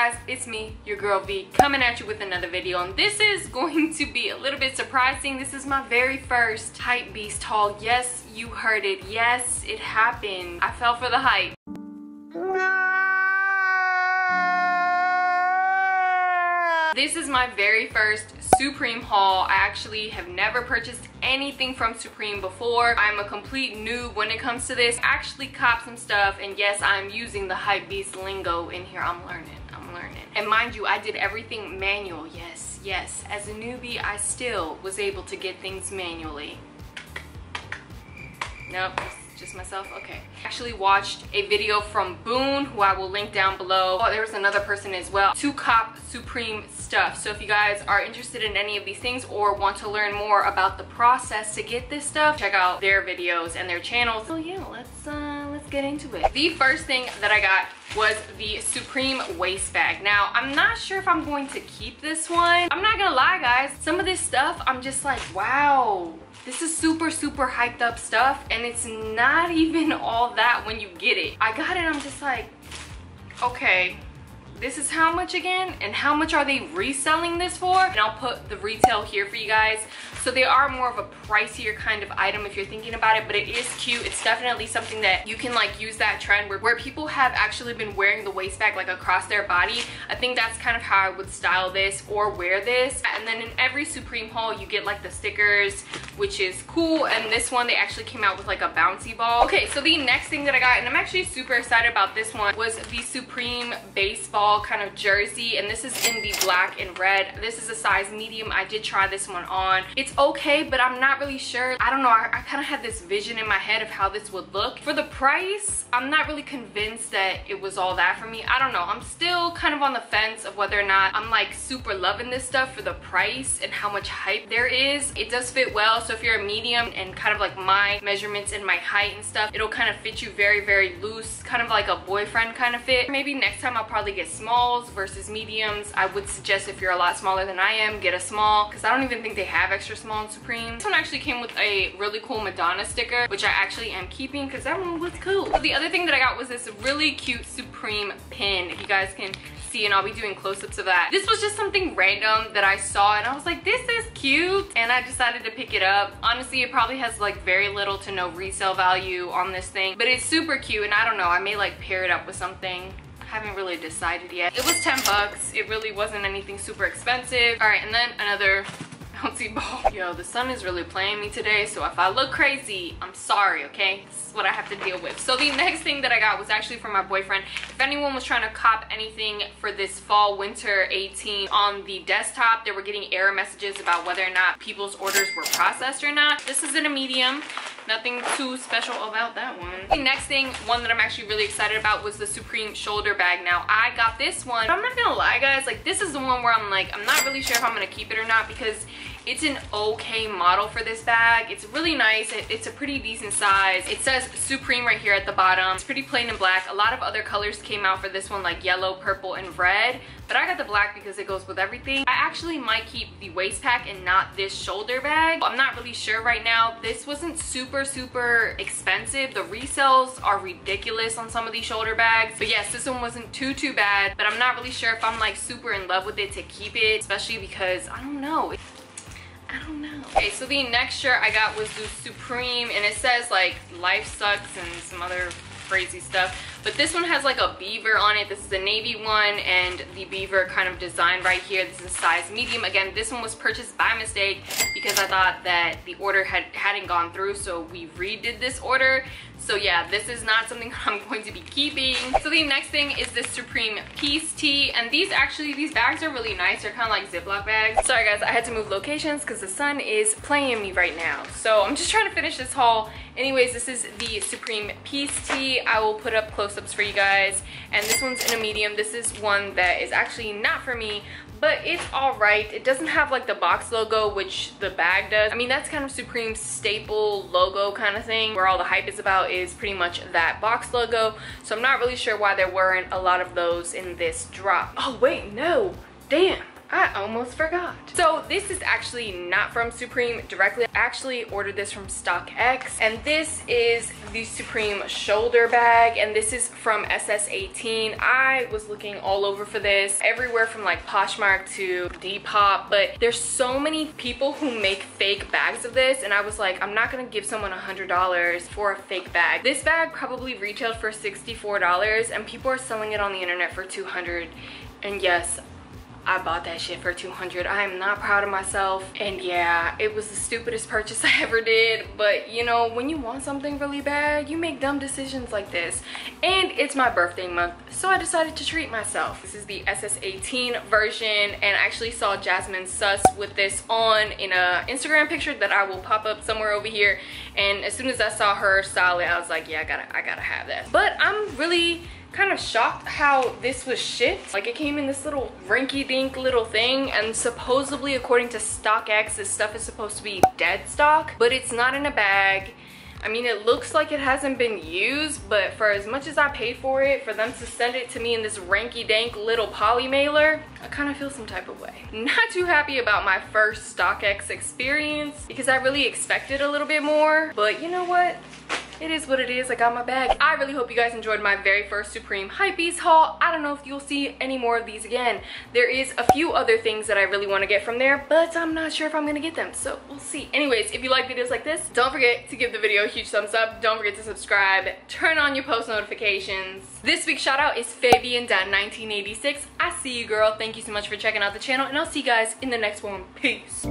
guys, it's me, your girl V, coming at you with another video, and this is going to be a little bit surprising. This is my very first hype beast haul. Yes, you heard it. Yes, it happened. I fell for the hype. This is my very first Supreme haul. I actually have never purchased anything from Supreme before. I'm a complete noob when it comes to this. I actually copped some stuff, and yes, I'm using the hype beast lingo in here. I'm learning. And mind you, I did everything manual. Yes. As a newbie, I still was able to get things manually. Nope. Just myself? Okay. Actually watched a video from Boone, who I will link down below. Oh, there was another person as well to cop Supreme stuff. So if you guys are interested in any of these things or want to learn more about the process to get this stuff, check out their videos and their channels. So yeah, let's get into it. The first thing that I got was the Supreme waist bag. Now, I'm not sure if I'm going to keep this one. I'm not gonna lie, guys. Some of this stuff, I'm just like, wow. This is super hyped up stuff, and it's not even all that when you get it. I got it, I'm just like, okay, this is how much again? And how much are they reselling this for? And I'll put the retail here for you guys. So they are more of a pricier kind of item if you're thinking about it, but it is cute. It's definitely something that you can like use that trend where people have actually been wearing the waist bag like across their body. I think that's kind of how I would style this or wear this. And then in every Supreme haul, you get like the stickers, which is cool. And this one, they actually came out with like a bouncy ball. Okay, so the next thing that I got, and I'm actually super excited about this one, was the Supreme baseball kind of jersey. And this is in the black and red. This is a size medium. I did try this one on. It's okay, but I'm not really sure. I don't know, I kind of had this vision in my head of how this would look. For the price, I'm not really convinced that it was all that for me. I don't know, I'm still kind of on the fence of whether or not I'm like super loving this stuff for the price and how much hype there is. It does fit well, so if you're a medium and kind of like my measurements and my height and stuff, it'll kind of fit you very loose, kind of like a boyfriend kind of fit. Maybe next time I'll probably get smalls versus mediums. I would suggest if you're a lot smaller than I am, get a small, because I don't even think they have extra small in Supreme. This one actually came with a really cool Madonna sticker, which I actually am keeping because that one was cool. So the other thing that I got was this really cute Supreme pin, if you guys can see, and I'll be doing close-ups of that. This was just something random that I saw and I was like, this is cute, and I decided to pick it up. Honestly, it probably has like very little to no resale value on this thing, but it's super cute, and I don't know, I may like pair it up with something. Haven't really decided yet. It was 10 bucks. It really wasn't anything super expensive. All right, and then another bouncy ball. Yo, the sun is really playing me today, so if I look crazy, I'm sorry, okay? This is what I have to deal with. So the next thing that I got was actually for my boyfriend. If anyone was trying to cop anything for this fall winter 18 on the desktop, they were getting error messages about whether or not people's orders were processed or not. This is in a medium. Nothing too special about that one. The next thing, one that I'm actually really excited about, was the Supreme shoulder bag. Now, I got this one, but I'm not gonna lie, guys, like this is the one where I'm like, I'm not really sure if I'm gonna keep it or not, because it's an okay model for this bag. It's really nice. It's a pretty decent size. It says Supreme right here at the bottom. It's pretty plain and black. A lot of other colors came out for this one, like yellow, purple, and red, but I got the black because it goes with everything. I actually might keep the waist pack and not this shoulder bag. I'm not really sure right now. This wasn't super expensive. The resales are ridiculous on some of these shoulder bags, but yes, this one wasn't too bad, but I'm not really sure if I'm like super in love with it to keep it, especially because I don't know. Okay, so the next shirt I got was the Supreme, and it says like life sucks and some other crazy stuff, but this one has like a beaver on it. This is a navy one, and the beaver kind of design right here. This is size medium. Again, this one was purchased by mistake because I thought that the order hadn't gone through, so we redid this order. So yeah, this is not something I'm going to be keeping. So the next thing is this Supreme Peace Tee, and these bags are really nice. They're kind of like Ziploc bags. Sorry guys, I had to move locations because the sun is playing me right now. So I'm just trying to finish this haul. Anyways, this is the Supreme Peace Tee. I will put up close-ups for you guys, and this one's in a medium. This is one that is actually not for me, but it's all right. It doesn't have like the box logo, which the bag does. I mean, that's kind of Supreme's staple logo kind of thing, where all the hype is about is pretty much that box logo. So I'm not really sure why there weren't a lot of those in this drop. Oh wait, no, damn. I almost forgot. So this is actually not from Supreme directly. I actually ordered this from StockX, and this is the Supreme shoulder bag, and this is from SS18. I was looking all over for this, everywhere from like Poshmark to Depop, but there's so many people who make fake bags of this, and I was like, I'm not gonna give someone $100 for a fake bag. This bag probably retailed for $64, and people are selling it on the internet for $200, and yes, I bought that shit for $200. I am not proud of myself, and yeah, it was the stupidest purchase I ever did, but you know, when you want something really bad, you make dumb decisions like this. And it's my birthday month, so I decided to treat myself. This is the SS18 version, and I actually saw Jasmine Suss with this on in a Instagram picture that I will pop up somewhere over here, and as soon as I saw her style it, I was like, yeah, I gotta have this. But I'm really kind of shocked how this was shipped. Like, it came in this little rinky-dink little thing, and supposedly according to StockX, this stuff is supposed to be dead stock, but it's not in a bag. I mean, it looks like it hasn't been used, but for as much as I paid for it, for them to send it to me in this rinky-dink little poly mailer, I kind of feel some type of way. Not too happy about my first StockX experience because I really expected a little bit more, but you know what? It is what it is. I got my bag. I really hope you guys enjoyed my very first Supreme Hypebeast haul. I don't know if you'll see any more of these again. There is a few other things that I really want to get from there, but I'm not sure if I'm gonna get them, so we'll see. Anyways, if you like videos like this, don't forget to give the video a huge thumbs up. Don't forget to subscribe. Turn on your post notifications. This week's shout out is Fabian.1986. I see you, girl. Thank you so much for checking out the channel, and I'll see you guys in the next one. Peace.